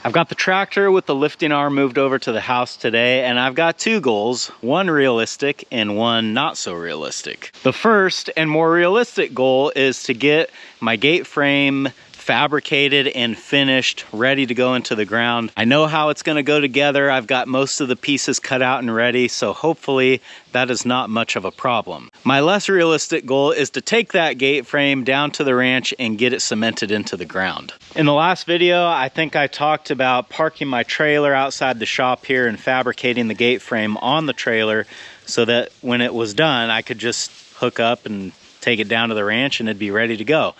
I've got the tractor with the lifting arm moved over to the house today, and I've got two goals, one realistic and one not so realistic. The first and more realistic goal is to get my gate frame fabricated and finished, ready to go into the ground. I know how it's gonna go together. I've got most of the pieces cut out and ready, so hopefully that is not much of a problem. My less realistic goal is to take that gate frame down to the ranch and get it cemented into the ground. In the last video, I think I talked about parking my trailer outside the shop here and fabricating the gate frame on the trailer so that when it was done, I could just hook up and take it down to the ranch and it'd be ready to go.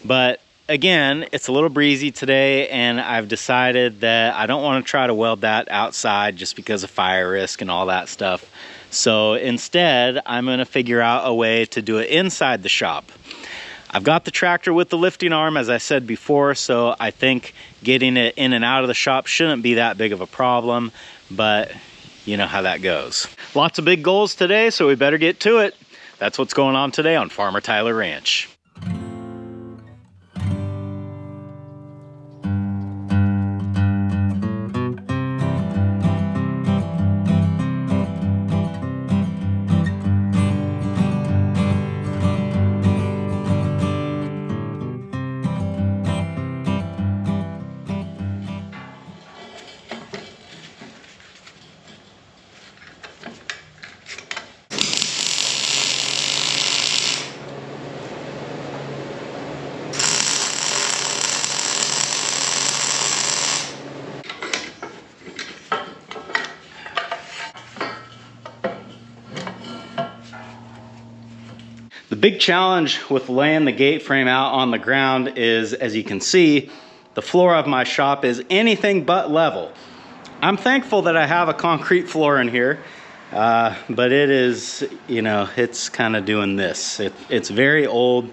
But again, it's a little breezy today, and I've decided that I don't want to try to weld that outside just because of fire risk and all that stuff. So instead, I'm going to figure out a way to do it inside the shop. I've got the tractor with the lifting arm, as I said before, so I think getting it in and out of the shop shouldn't be that big of a problem, but you know how that goes. Lots of big goals today, so we better get to it. That's what's going on today on Farmer Tyler Ranch. The big challenge with laying the gate frame out on the ground is, as you can see, the floor of my shop is anything but level. I'm thankful that I have a concrete floor in here, but it is, you know, it's kind of doing this. It's very old.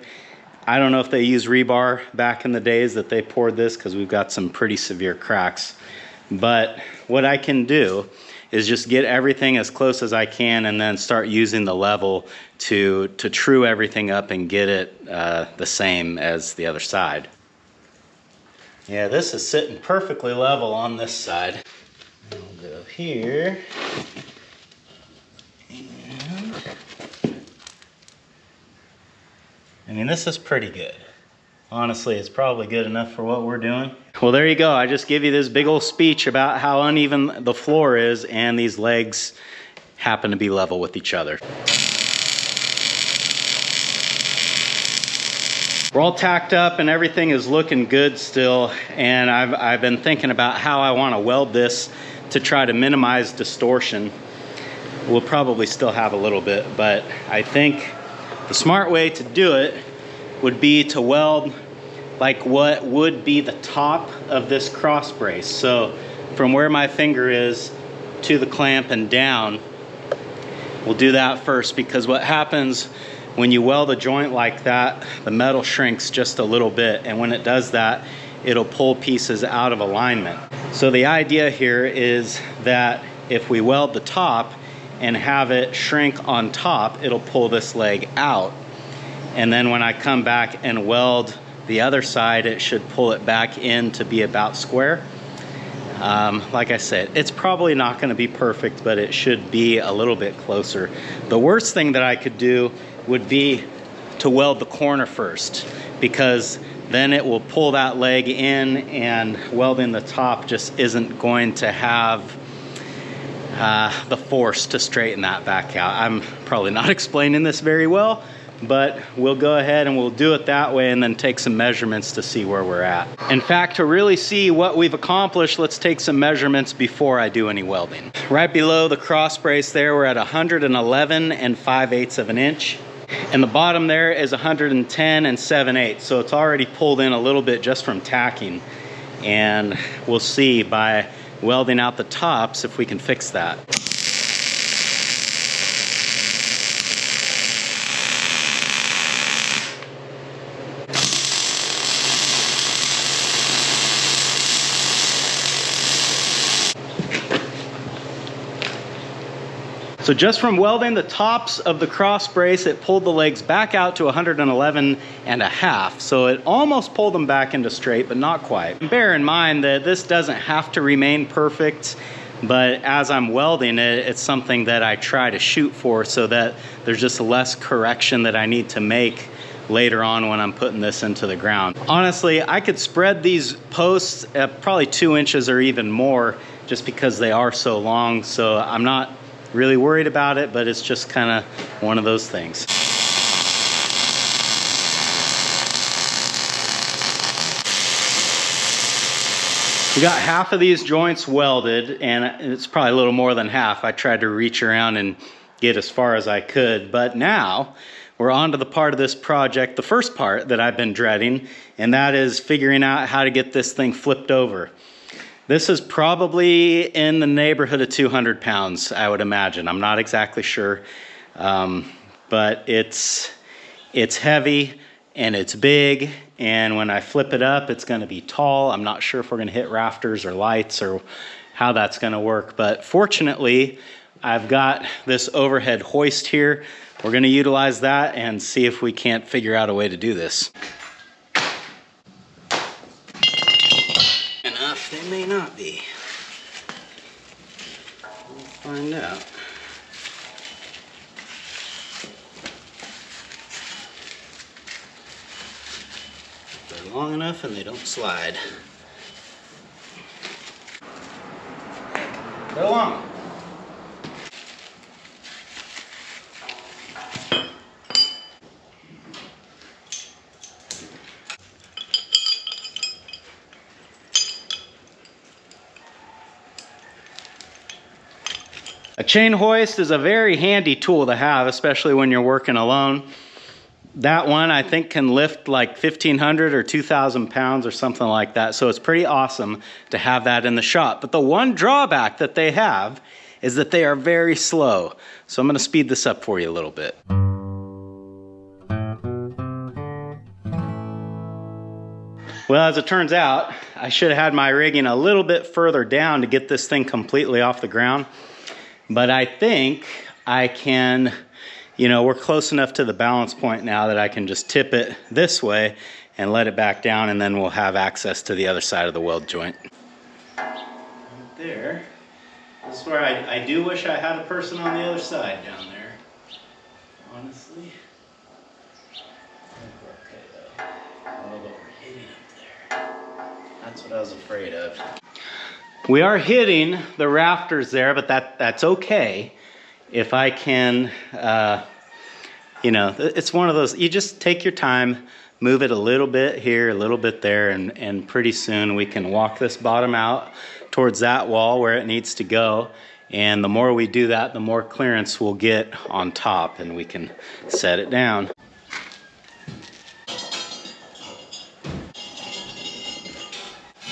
I don't know if they used rebar back in the days that they poured this, because we've got some pretty severe cracks. But what I can do is just get everything as close as I can and then start using the level to true everything up and get it the same as the other side. Yeah, this is sitting perfectly level on this side. We'll go here. And I mean, this is pretty good. Honestly, it's probably good enough for what we're doing. Well, there you go. I just give you this big old speech about how uneven the floor is, and these legs happen to be level with each other. We're all tacked up and everything is looking good still, and I've been thinking about how I want to weld this to try to minimize distortion. We'll probably still have a little bit, but I think the smart way to do it would be to weld like what would be the top of this cross brace. So from where my finger is to the clamp and down, we'll do that first, because what happens when you weld a joint like that, the metal shrinks just a little bit, and when it does that, it'll pull pieces out of alignment. So the idea here is that if we weld the top and have it shrink on top, it'll pull this leg out. And then when I come back and weld the other side, it should pull it back in to be about square. Like I said, it's probably not going to be perfect, but it should be a little bit closer. The worst thing that I could do would be to weld the corner first, because then it will pull that leg in, and welding the top just isn't going to have the force to straighten that back out. I'm probably not explaining this very well, but we'll go ahead and we'll do it that way and then take some measurements to see where we're at. In fact, to really see what we've accomplished, let's take some measurements before I do any welding. Right below the cross brace there, we're at 111 5/8 of an inch. And the bottom there is 110 7/8. So it's already pulled in a little bit just from tacking. And we'll see by welding out the tops if we can fix that. So just from welding the tops of the cross brace, it pulled the legs back out to 111.5. So it almost pulled them back into straight, but not quite. Bear in mind that this doesn't have to remain perfect, but as I'm welding it, it's something that I try to shoot for so that there's just less correction that I need to make later on when I'm putting this into the ground. Honestly, I could spread these posts at probably 2 inches or even more just because they are so long. So I'm not really worried about it, but it's just kind of one of those things. We got half of these joints welded, and it's probably a little more than half. I tried to reach around and get as far as I could, but now we're on to the part of this project, the first part that I've been dreading, and that is figuring out how to get this thing flipped over. This is probably in the neighborhood of 200 pounds, I would imagine. I'm not exactly sure, but it's heavy and it's big, and when I flip it up, it's gonna be tall. I'm not sure if we're gonna hit rafters or lights or how that's gonna work, but fortunately, I've got this overhead hoist here. We're gonna utilize that and see if we can't figure out a way to do this. Enough, they may not be. We'll find out. They're long enough and they don't slide. Go along. A chain hoist is a very handy tool to have, especially when you're working alone. That one I think can lift like 1,500 or 2,000 pounds or something like that. So it's pretty awesome to have that in the shop. But the one drawback that they have is that they are very slow. So I'm gonna speed this up for you a little bit. Well, as it turns out, I should have had my rigging a little bit further down to get this thing completely off the ground. But I think I can, you know, we're close enough to the balance point now that I can just tip it this way and let it back down, and then we'll have access to the other side of the weld joint. Right there. This is where I do wish I had a person on the other side down there, honestly. I think we're okay though. Oh, but we're hitting up there. That's what I was afraid of. We are hitting the rafters there, but that's okay. If I can, you know, it's one of those, you just take your time, move it a little bit here, a little bit there, and pretty soon we can walk this bottom out towards that wall where it needs to go. And the more we do that, the more clearance we'll get on top, and we can set it down.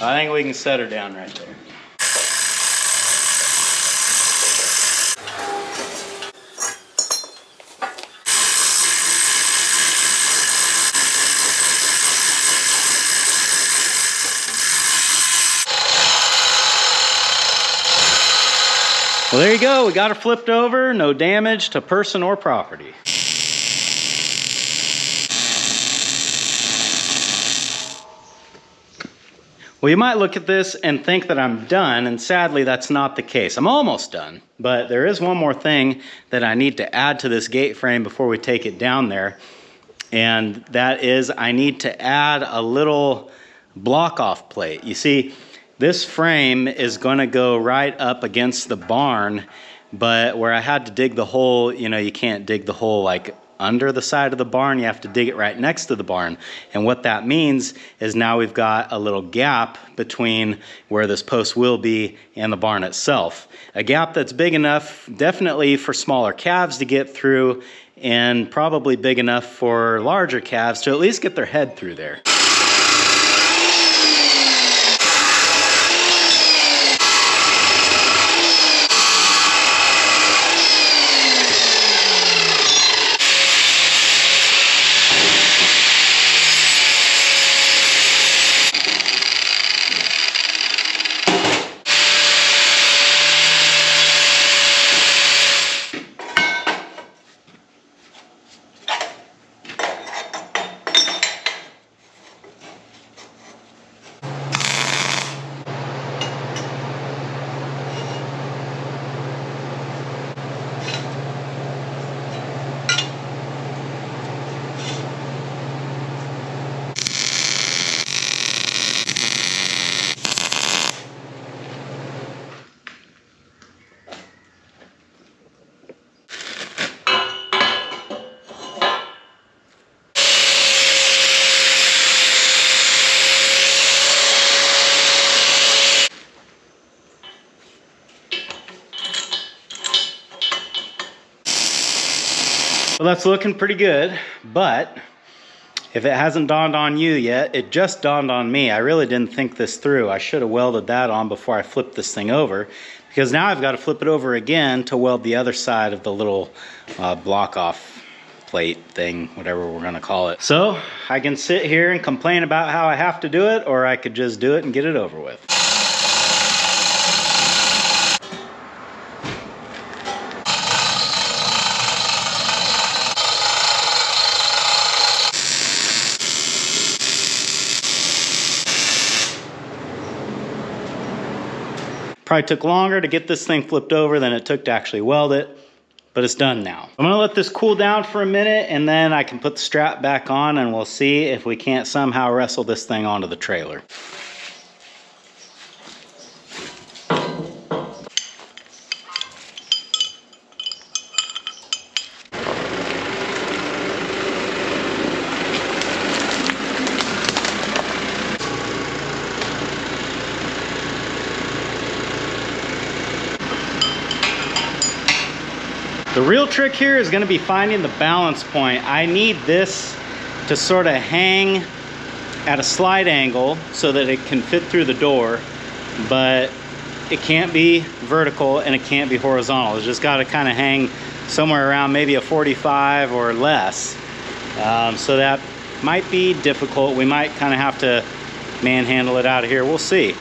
I think we can set her down right there. Well, there you go. We got her flipped over. No damage to person or property. Well, you might look at this and think that I'm done, and sadly that's not the case. I'm almost done, but there is one more thing that I need to add to this gate frame before we take it down there, and that is I need to add a little block-off plate. You see, this frame is going to go right up against the barn, but where I had to dig the hole, you know, you can't dig the hole like under the side of the barn, you have to dig it right next to the barn. And what that means is now we've got a little gap between where this post will be and the barn itself. A gap that's big enough definitely for smaller calves to get through, and probably big enough for larger calves to at least get their head through there. Well, that's looking pretty good, but if it hasn't dawned on you yet, it just dawned on me. I really didn't think this through. I should have welded that on before I flipped this thing over, because now I've got to flip it over again to weld the other side of the little block off plate thing, whatever we're gonna call it. So I can sit here and complain about how I have to do it, or I could just do it and get it over with. Probably took longer to get this thing flipped over than it took to actually weld it, but it's done now. I'm gonna let this cool down for a minute, and then I can put the strap back on and we'll see if we can't somehow wrestle this thing onto the trailer. The real trick here is going to be finding the balance point. I need this to sort of hang at a slight angle so that it can fit through the door, but it can't be vertical and it can't be horizontal. It's just got to kind of hang somewhere around maybe a 45 or less. So that might be difficult. We might kind of have to manhandle it out of here. We'll see.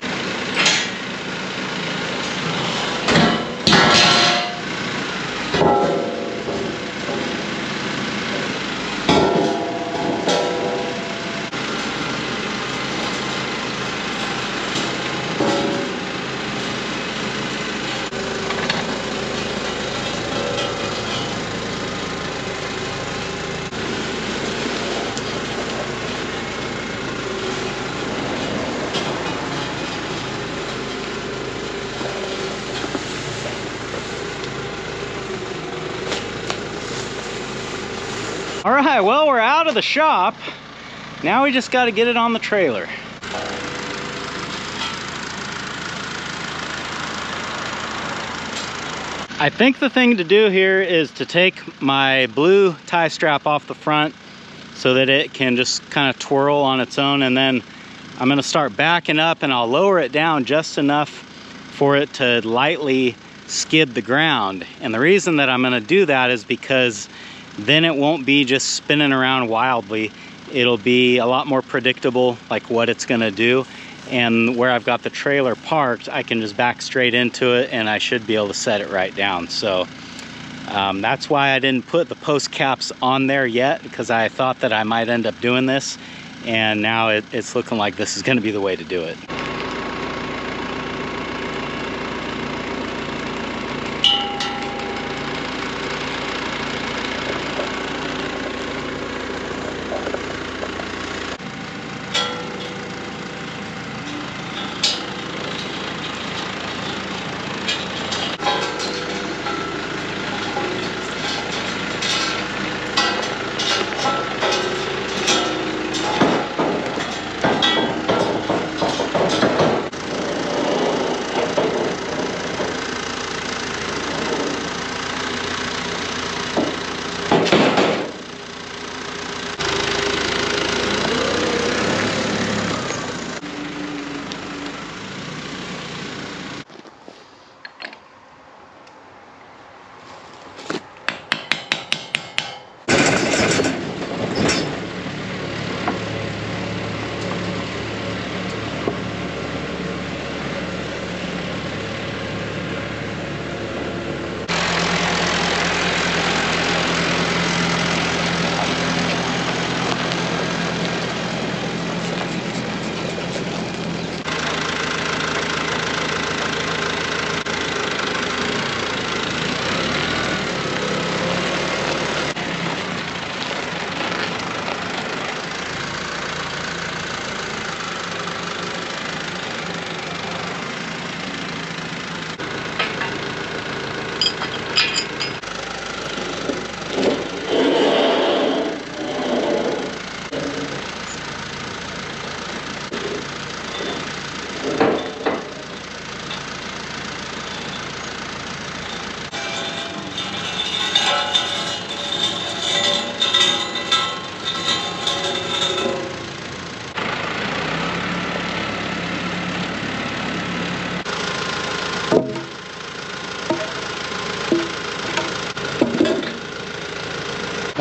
All right, well, we're out of the shop. Now we just got to get it on the trailer. I think the thing to do here is to take my blue tie strap off the front so that it can just kind of twirl on its own, and then I'm going to start backing up and I'll lower it down just enough for it to lightly skid the ground. And the reason that I'm going to do that is because then it won't be just spinning around wildly. It'll be a lot more predictable, like what it's gonna do. And where I've got the trailer parked, I can just back straight into it and I should be able to set it right down. So that's why I didn't put the post caps on there yet, because I thought that I might end up doing this. And now it's looking like this is gonna be the way to do it.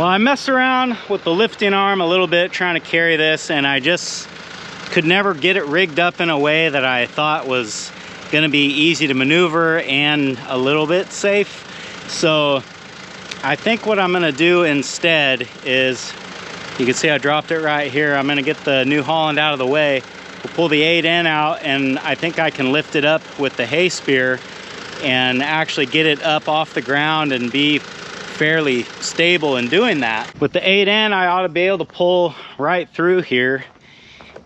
Well, I messed around with the lifting arm a little bit trying to carry this, and I just could never get it rigged up in a way that I thought was gonna be easy to maneuver and a little bit safe. So I think what I'm gonna do instead is, you can see I dropped it right here. I'm gonna get the New Holland out of the way. We'll pull the 8N out, and I think I can lift it up with the hay spear and actually get it up off the ground and be fairly stable in doing that. With the 8N, I ought to be able to pull right through here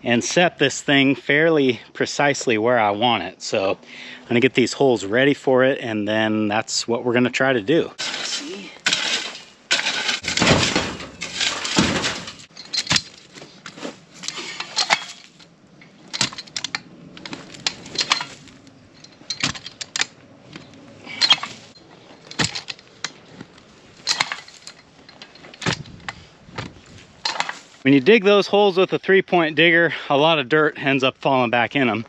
and set this thing fairly precisely where I want it. So I'm gonna get these holes ready for it, and then that's what we're gonna try to do. See? When you dig those holes with a 3-point digger, a lot of dirt ends up falling back in them.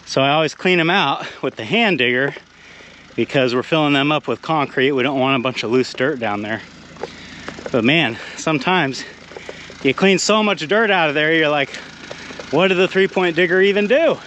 So I always clean them out with the hand digger because we're filling them up with concrete. We don't want a bunch of loose dirt down there. But man, sometimes you clean so much dirt out of there, you're like, what did the 3-point digger even do?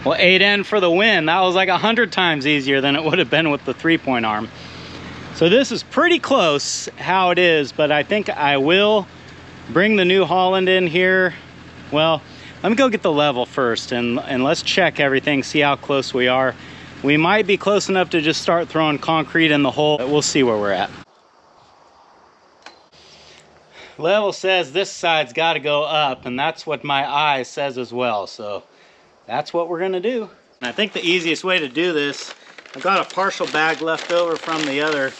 Well, 8N for the win. That was like 100 times easier than it would have been with the 3-point arm. So this is pretty close how it is, but I think I will bring the New Holland in here. Well, let me go get the level first, and let's check everything, see how close we are. We might be close enough to just start throwing concrete in the hole, but we'll see where we're at. Level says this side's got to go up, and that's what my eye says as well. So that's what we're gonna do. And I think the easiest way to do this, I've got a partial bag left over from the other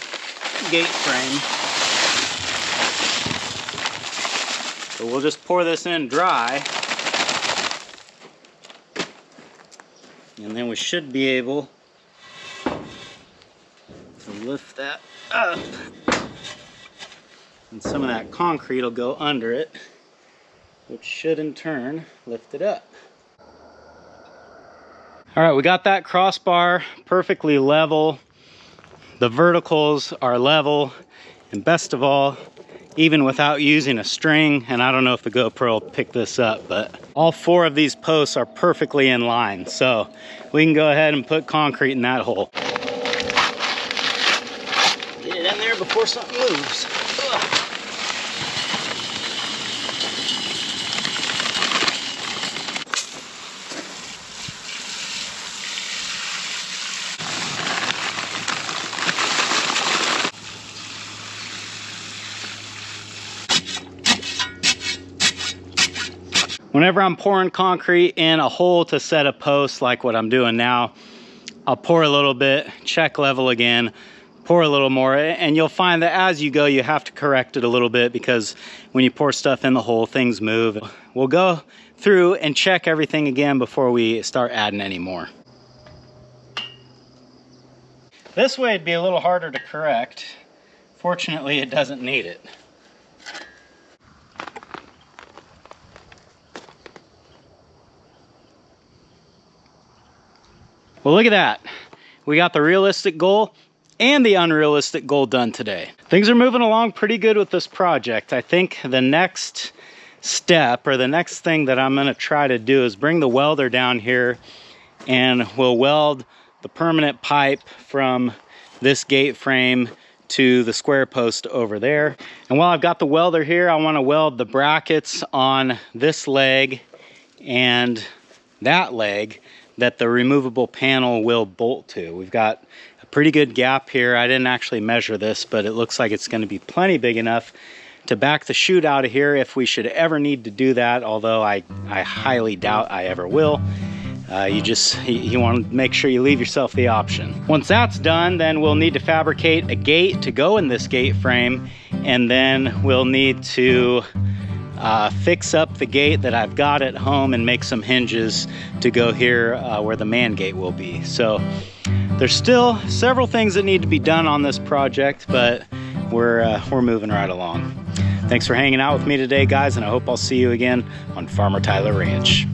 gate frame. So we'll just pour this in dry. And then we should be able to lift that up. And some of that concrete will go under it, which should in turn lift it up. All right, we got that crossbar perfectly level. The verticals are level, and best of all, even without using a string, and I don't know if the GoPro will pick this up, but all 4 of these posts are perfectly in line. So we can go ahead and put concrete in that hole. Get it in there before something moves. Ugh. Whenever I'm pouring concrete in a hole to set a post like what I'm doing now, I'll pour a little bit, check level again, pour a little more, and you'll find that as you go, you have to correct it a little bit because when you pour stuff in the hole, things move. We'll go through and check everything again before we start adding any more. This way it'd be a little harder to correct. Fortunately, it doesn't need it. Well, look at that. We got the realistic goal and the unrealistic goal done today. Things are moving along pretty good with this project. I think the next step, or the next thing that I'm gonna try to do, is bring the welder down here and we'll weld the permanent pipe from this gate frame to the square post over there. And while I've got the welder here, I want to weld the brackets on this leg and that leg that the removable panel will bolt to. We've got a pretty good gap here. I didn't actually measure this, but it looks like it's going to be plenty big enough to back the chute out of here if we should ever need to do that, although I highly doubt I ever will. You want to make sure you leave yourself the option. Once that's done, then we'll need to fabricate a gate to go in this gate frame, and then we'll need to fix up the gate that I've got at home and make some hinges to go here where the man gate will be. So there's still several things that need to be done on this project, but we're moving right along. Thanks for hanging out with me today, guys, and I hope I'll see you again on Farmer Tyler Ranch.